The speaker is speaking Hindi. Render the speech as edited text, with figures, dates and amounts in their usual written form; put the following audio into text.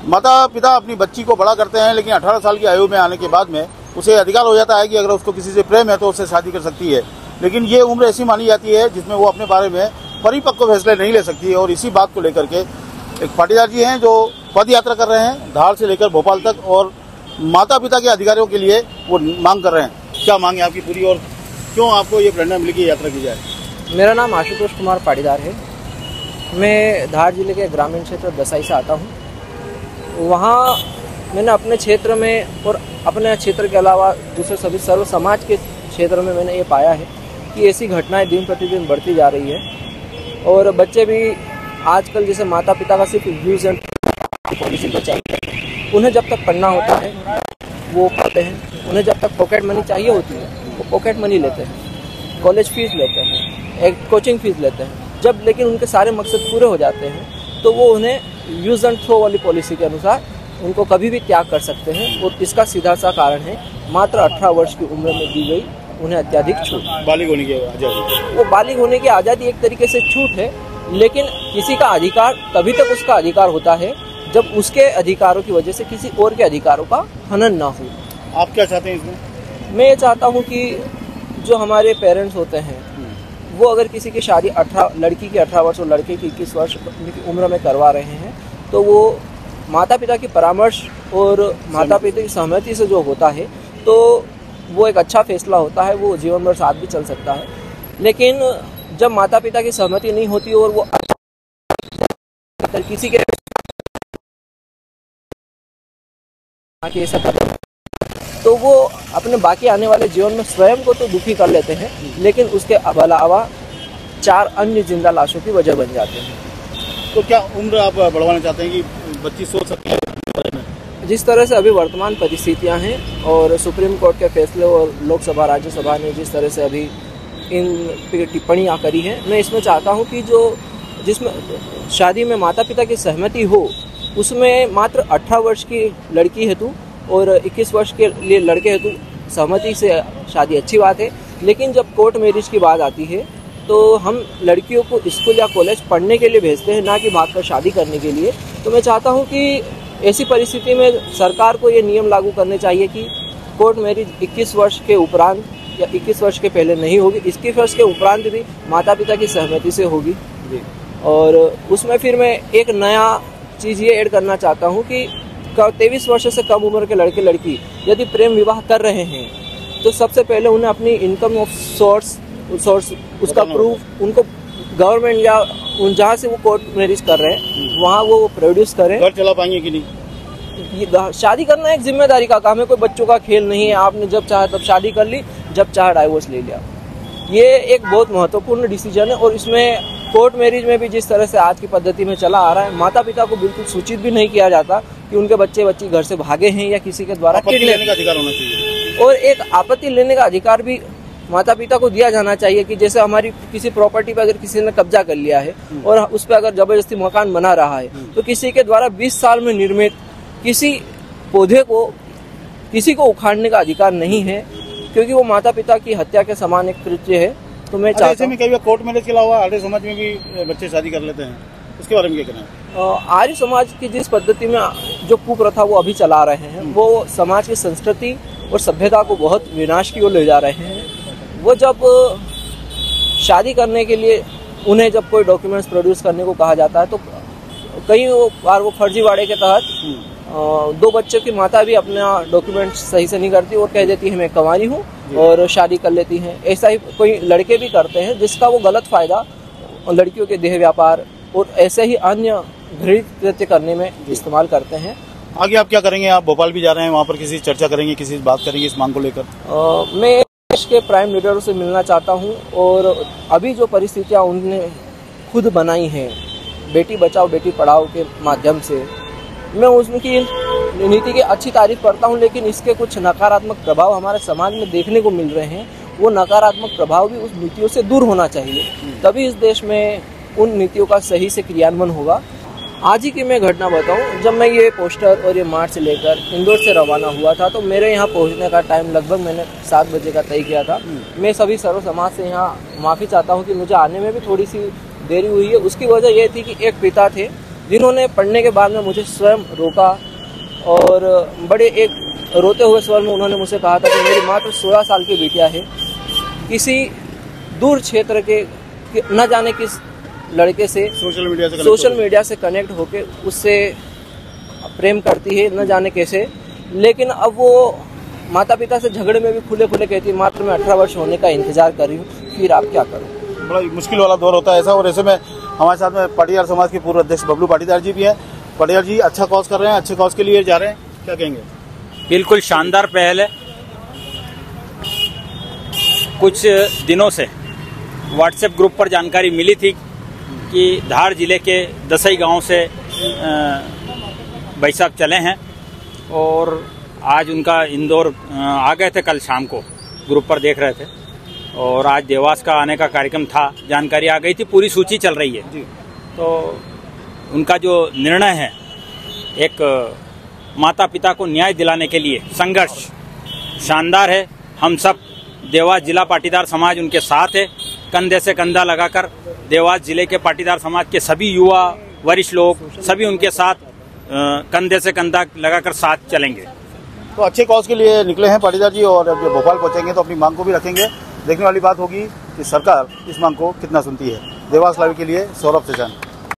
माता पिता अपनी बच्ची को बड़ा करते हैं, लेकिन 18 साल की आयु में आने के बाद में उसे अधिकार हो जाता है कि अगर उसको किसी से प्रेम है तो उससे शादी कर सकती है। लेकिन ये उम्र ऐसी मानी जाती है जिसमें वो अपने बारे में परिपक्व फैसले नहीं ले सकती है। और इसी बात को लेकर के एक पाटीदार जी हैं जो पद यात्रा कर रहे हैं धार से लेकर भोपाल तक, और माता पिता के अधिकारों के लिए वो मांग कर रहे हैं। क्या मांग है आपकी पूरी, और क्यों आपको ये प्रेरणा मिली कि यात्रा की जाए? मेरा नाम आशुतोष कुमार पाटीदार है। मैं धार जिले के ग्रामीण क्षेत्र दसाई से आता हूँ। वहाँ मैंने अपने क्षेत्र में और अपने क्षेत्र के अलावा दूसरे सभी सर्व समाज के क्षेत्र में मैंने ये पाया है कि ऐसी घटनाएं दिन प्रतिदिन बढ़ती जा रही है। और बच्चे भी आजकल जैसे माता पिता का सिर्फ यूज एंड पॉलिसी पर चलते हैं। उन्हें जब तक पढ़ना होता है वो पढ़ते हैं, उन्हें जब तक पॉकेट मनी चाहिए होती है वो पॉकेट मनी लेते हैं, कॉलेज फीस लेते हैं, एक कोचिंग फीस लेते हैं। जब लेकिन उनके सारे मकसद पूरे हो जाते हैं तो वो उन्हें यूज एंड थ्रो वाली पॉलिसी के अनुसार उनको कभी भी त्याग कर सकते हैं। और इसका सीधा सा कारण है मात्र 18 वर्ष की उम्र में दी गई उन्हें अत्याधिक छूट। बालिग होने की आज़ादी, वो बालिग होने की आज़ादी एक तरीके से छूट है, लेकिन किसी का अधिकार तभी तक उसका अधिकार होता है जब उसके अधिकारों की वजह से किसी और के अधिकारों का हनन ना हो। आप क्या चाहते हैं इसमें? मैं ये चाहता हूँ कि जो हमारे पेरेंट्स होते हैं वो अगर किसी की शादी लड़की की 18 वर्ष और लड़के की 21 वर्ष की उम्र में करवा रहे हैं तो वो माता पिता की परामर्श और माता पिता की सहमति से जो होता है तो वो एक अच्छा फैसला होता है, वो जीवन भर साथ भी चल सकता है। लेकिन जब माता पिता की सहमति नहीं होती और वो किसी के ऐसा तो वो अपने बाकी आने वाले जीवन में स्वयं को तो दुखी कर लेते हैं, लेकिन उसके अलावा 4 अन्य जिंदा लाशों की वजह बन जाते हैं। तो क्या उम्र आप बढ़वाना चाहते हैं कि बच्ची सोच सकती है? जिस तरह से अभी वर्तमान परिस्थितियां हैं और सुप्रीम कोर्ट के फैसले और लोकसभा राज्यसभा ने जिस तरह से अभी इन टिप्पणियां करी हैं, मैं इसमें चाहता हूं कि जिसमें शादी में माता पिता की सहमति हो उसमें मात्र 18 वर्ष की लड़की हेतु और 21 वर्ष के लिए लड़के हेतु सहमति से शादी अच्छी बात है। लेकिन जब कोर्ट मैरिज की बात आती है तो हम लड़कियों को स्कूल या कॉलेज पढ़ने के लिए भेजते हैं, ना कि भागकर शादी करने के लिए। तो मैं चाहता हूं कि ऐसी परिस्थिति में सरकार को ये नियम लागू करने चाहिए कि कोर्ट मैरिज 21 वर्ष के उपरांत या 21 वर्ष के पहले नहीं होगी, 21 वर्ष के उपरांत भी माता पिता की सहमति से होगी। और उसमें फिर मैं एक नया चीज़ ये ऐड करना चाहता हूँ कि 23 वर्ष से कम उम्र के लड़के लड़की यदि प्रेम विवाह कर रहे हैं तो सबसे पहले उन्हें अपनी इनकम ऑफ सोर्स उसका प्रूफ उनको गवर्नमेंट या जहाँ से वो कोर्ट मैरिज कर रहे हैं वहाँ वो प्रोड्यूस करें। घर चला पाएंगे कि नहीं? शादी करना एक जिम्मेदारी का काम है, कोई बच्चों का खेल नहीं है। आपने जब चाहा तब शादी कर ली, जब चाहा डाइवोर्स ले लिया। ये एक बहुत महत्वपूर्ण डिसीजन है। और इसमें कोर्ट मैरिज में भी जिस तरह से आज की पद्धति में चला आ रहा है, माता पिता को बिल्कुल सूचित भी नहीं किया जाता कि उनके बच्ची घर से भागे हैं या किसी के द्वारा लेने का अधिकार होना चाहिए। और एक आपत्ति लेने का अधिकार भी माता पिता को दिया जाना चाहिए कि जैसे हमारी किसी प्रॉपर्टी पर अगर किसी ने कब्जा कर लिया है और उस पर अगर जबरदस्ती मकान बना रहा है तो किसी के द्वारा 20 साल में निर्मित किसी पौधे को किसी को उखाड़ने का अधिकार नहीं है, क्योंकि वो माता पिता की हत्या के समान एक कृत्य है। तो मैं चाहता हूँ कई बार कोर्ट मैरिज के अलावा आर्य समाज में भी बच्चे शादी कर लेते हैं, उसके बारे में क्या कहना है? आर्य समाज की जिस पद्धति में जो कुप्रथा वो अभी चला रहे हैं वो समाज की संस्कृति और सभ्यता को बहुत विनाश की ओर ले जा रहे हैं। वो जब शादी करने के लिए उन्हें जब कोई डॉक्यूमेंट्स प्रोड्यूस करने को कहा जाता है तो कई बार वो फर्जीवाड़े के तहत 2 बच्चों की माता भी अपना डॉक्यूमेंट्स सही से नहीं करती और कह देती है मैं कुंवारी हूँ और शादी कर लेती हैं। ऐसा ही कोई लड़के भी करते हैं जिसका वो गलत फायदा लड़कियों के देह व्यापार और ऐसे ही अन्य घृणित कृत्य करने में इस्तेमाल करते हैं। आगे आप क्या करेंगे? आप भोपाल भी जा रहे हैं, वहाँ पर किसी चर्चा करेंगे, किसी बात करेंगे इस मांग को लेकर? मैं देश के प्राइम लीडरों से मिलना चाहता हूं और अभी जो परिस्थितियां उन्होंने खुद बनाई हैं बेटी बचाओ बेटी पढ़ाओ के माध्यम से, मैं उनकी नीति की अच्छी तारीफ करता हूं, लेकिन इसके कुछ नकारात्मक प्रभाव हमारे समाज में देखने को मिल रहे हैं। वो नकारात्मक प्रभाव भी उस नीतियों से दूर होना चाहिए, तभी इस देश में उन नीतियों का सही से क्रियान्वयन होगा। आज ही की मैं घटना बताऊं, जब मैं ये पोस्टर और ये मार्च लेकर इंदौर से रवाना हुआ था तो मेरे यहाँ पहुँचने का टाइम लगभग मैंने 7 बजे का तय किया था। मैं सभी सर्व समाज से यहाँ माफ़ी चाहता हूँ कि मुझे आने में भी थोड़ी सी देरी हुई है उसकी वजह यह थी कि एक पिता थे जिन्होंने पढ़ने के बाद में मुझे स्वयं रोका और बड़े एक रोते हुए स्वर में उन्होंने मुझसे कहा था कि मेरी मात्र 16 साल की बिटिया है, किसी दूर क्षेत्र के न जाने किस लड़के से सोशल मीडिया से कनेक्ट होके उससे प्रेम करती है, न जाने कैसे। लेकिन अब वो माता पिता से झगड़े में भी खुले खुले कहती है मात्र मैं 18 वर्ष होने का इंतजार कर रही हूँ, फिर आप क्या करो। बड़ा मुश्किल वाला दौर होता है ऐसा। और ऐसे में हमारे साथ में पाटीदार समाज के पूर्व अध्यक्ष बबलू पाटीदार जी भी हैं। पाटीदार जी अच्छा कॉज कर रहे हैं, अच्छे कॉज के लिए जा रहे हैं, क्या कहेंगे? बिल्कुल शानदार पहल है। कुछ दिनों से व्हाट्सएप ग्रुप पर जानकारी मिली थी कि धार जिले के दसई गांव से भाई साहब चले हैं और आज उनका इंदौर आ गए थे, कल शाम को ग्रुप पर देख रहे थे और आज देवास का आने का कार्यक्रम था, जानकारी आ गई थी, पूरी सूची चल रही है। तो उनका जो निर्णय है एक माता पिता को न्याय दिलाने के लिए संघर्ष शानदार है। हम सब देवास जिला पाटीदार समाज उनके साथ है, कंधे से कंधा लगाकर देवास जिले के पाटीदार समाज के सभी युवा वरिष्ठ लोग सभी उनके साथ कंधे से कंधा लगाकर साथ चलेंगे। तो अच्छे कॉज के लिए निकले हैं पाटीदार जी और जब भोपाल पहुंचेंगे तो अपनी मांग को भी रखेंगे। देखने वाली बात होगी कि सरकार इस मांग को कितना सुनती है। देवास लाइव के लिए सौरभ सेजान।